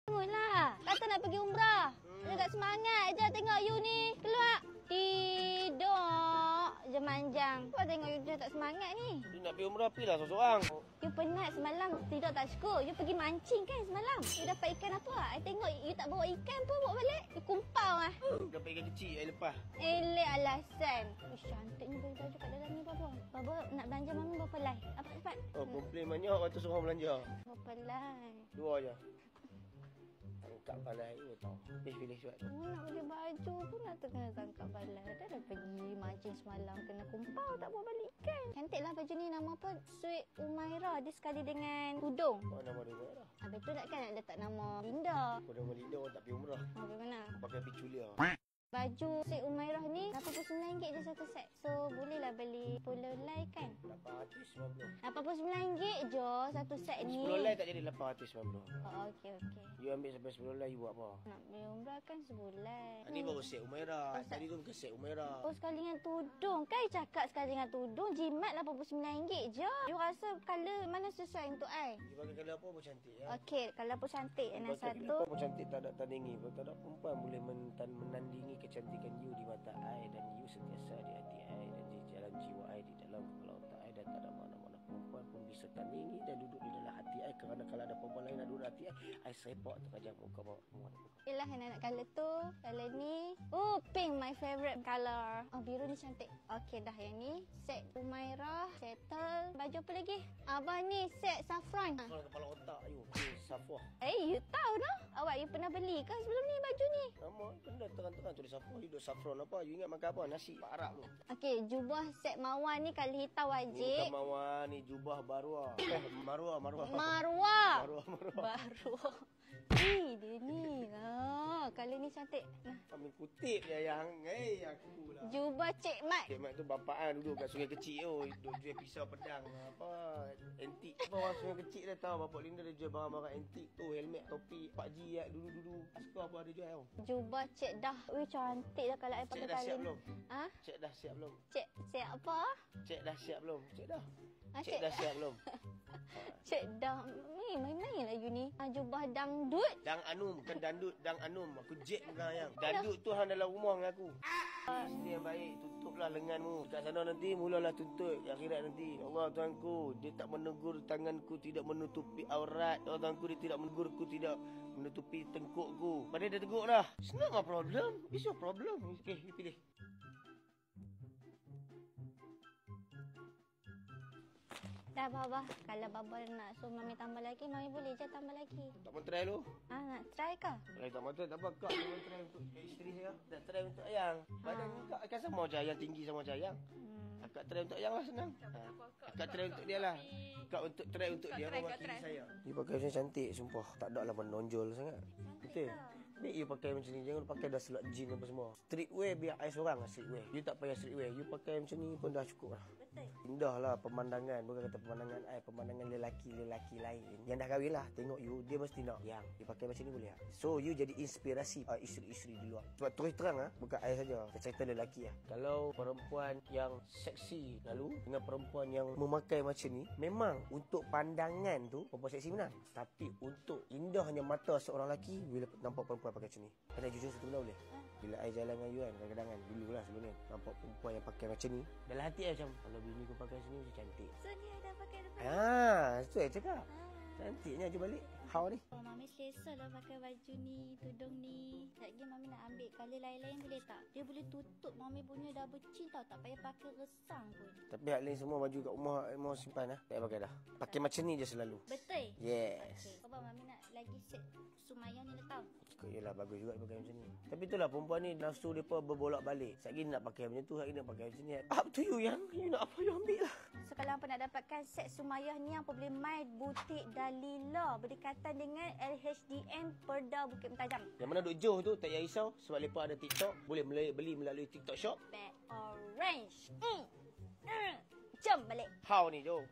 Bangunlah. Kata nak pergi umrah. Dia tak semangat je tengok you ni. Keluar. Tidur je manjang. Kau tengok you dah tak semangat ni. You nak pergi umrah, pergilah seorang-seorang. You penat semalam tidur tak cukup. You pergi mancing kan semalam. You dapat ikan apa? I tengok you tak bawa ikan pun bawa balik. You kumpau lah. Dapat ikan kecil yang lepas. Elek alasan. Cantiknya baju kat dalam ni Baba. Baba nak belanja mami berapa lai? Apa cepat? Oh, komplain banyak waktu seorang belanja. Berapa lai? 2 je. Tangkap balai you tahu. Pilih cepat. Nak beli baju pun nak kena tangkap balai. Dah pergi mancing semalam kena kumpau tak bawa balik ikan. Cantiklah baju ni, nama apa? Sweet Umairah. Dia sekali dengan tudung. Oh, nama dia Umairah. Habis tu nak letak nama Linda. Aku nama Linda orang tak pergi umrah. Bagaimana? Pakai piculia. Baju Sweet Umairah ni RM89 je satu set. So bolehlah beli 10 lai kan? 890. RM89 je satu set ni. 10 lai tak jadi 890. Oh, okey. You ambil sampai 10 lai you buat apa? Nak beli umrah kan sebulan. Ni baru set Umairah. Tadi tu bukan set Umairah. Oh, sekali dengan tudung. Kan you cakap sekali dengan tudung. Jimat RM89 je. You rasa colour mana sesuai untuk I? You pakai colour apa pun cantik ya. Okey, colour pun cantik. Dan Pakai satu. colour apa pun cantik tak ada tandingi. Tak ada perempuan boleh menandingi kecantikan you di mata I dan you sentiasa di hati I dan di dalam jiwa I, di dalam kepala otak I, dan tak ada mana-mana perempuan pun bisa tandingi dan duduk di dalam hati I, kerana kalau ada perempuan lain nak duduk di hati I sepak terkajam muka perempuan. Yelah yang nak colour tu. Colour ni. Oh, pink my favourite colour. Oh, biru ni cantik. Okey dah yang ni. Set Umairah. Settle. Baju apa lagi? Abang ni set saffron. Kalau kepala otak you Safwah. You tahu noh? Awak you pernah beli kan sebelum ni baju ni? Nama benda terang-terang tulis Safwah. You duduk saffron apa? You ingat makan apa? Nasi Pak Arab tu. Okey, jubah set mawar ni colour hitam Ni wajib. bukan mawar, ni jubah Marwah. Marwah. Marwah. Marwah. Baru. Dia ni lah. Colour ni cantik. Nah. Ambil kutip je yang. Aku lah. Jubah Cik Mat. Cik Mat tu bapaan duduk kat sungai kecil tu. Duduk jual pisau pedang. Apa? Antik. Apa orang sungai kecil dia tahu. Bapak Linda dia jual barang-barang antik tu. Helmet, topi, Pak Ji dulu-dulu. Suka apa dia jual tau. Jubah Cik Dah. Wih, cantik lah kalau I pakai Cik dah siap belum? Ha? Cik dah siap belum? Cik apa? Cik dah siap belum? Cik dah. Ah, Cik dah siap belum? Cik Dah. Ni main-main lah you ni. Jubah dangdut. Dang Anum, bukan dandut, Dang Anum. Aku jet bukan yang. Dandut tu hang dalam rumah dengan aku. Isteri yang baik, tutuplah lenganmu. Dekat sana nanti mulalah tuntut akhirat nanti. Ya Allah Tuhanku, dia tak menegur tanganku, tidak menutupi aurat. Ya Allah Tuhanku, dia tidak menegurku, tidak menutupi tengkukku. Padahal dia tegur dah. It's not my problem. It's your problem. Okay, you pilih. Dah Baba. Kalau Baba nak suruh Mami tambah lagi, Mami boleh je tambah lagi. Tak mau try dulu? Nak try ke? Try tak mau try, tak apa. Kak mau try untuk isteri saya. Tak try untuk Ayang. Badan kak akan sama macam Ayang, tinggi sama macam Ayang. Akak try untuk Ayang lah, senang. Akak try untuk dia lah. Kak untuk try untuk dia, mewakili saya. Dia pakai macam cantik, sumpah. Tak ada lah menonjol sangat. Betul. Baik you pakai macam ni. Jangan pakai dah selat jean apa semua. Streetwear biar I seorang lah streetwear. You tak payah streetwear. You pakai macam ni pun dah cukup lah. Betul. Indah lah pemandangan. Bukan kata pemandangan I. Pemandangan lelaki-lelaki lain. Yang dah kahwin lah. Tengok you. Dia mesti nak. Yang you pakai macam ni boleh lah. So you jadi inspirasi isteri-isteri di luar. Sebab terus terang lah. Bukan I saja. Cerita lelaki lah. Kalau perempuan yang seksi lalu dengan perempuan yang memakai macam ni. Memang untuk pandangan tu perempuan seksi menang. Tapi untuk indahnya mata seorang lelaki bila nampak perempuan pakai macam ni. Kena jujur satu benda boleh? Bila I jalan dengan you kan, kadang-kadang kan, dulu lah sebelum ni, nampak perempuan yang pakai macam ni, dalam hati I macam, kalau bini kau pakai macam ni, macam cantik. So ni I dah pakai depan. Itu I cakap. Cantiknya je balik. How ni? Oh, Mami selesa lah pakai baju ni, tudung ni. Sekejap lagi Mami nak ambil colour lain-lain boleh tak? Dia boleh tutup Mami punya double chin tau. Tak payah pakai resang pun. Tapi hal lain semua baju kat rumah, mau simpan lah. Tak payah pakai dah. Pakai macam ni je selalu. Betul? Yes. Okay. Abang Mami nak lagi set Sumayah ni letak. Yelah, bagus juga dia pakai macam ni. Tapi itulah perempuan ni nafsu dia pun berbolak balik. Sekejap lagi nak pakai macam tu, sekejap lagi nak pakai macam ni. Up to you yang. You nak apa, you ambil lah. So kalau hampa nak dapatkan set Sumayah ni, hampa boleh main butik Dalila berdekatan dengan LHDN Perda Bukit Mentajam. Yang mana duk Johor tu tak payah risau sebab lepas ada TikTok, boleh beli melalui TikTok Shop. Bad orange. Jom balik. How ni Johor?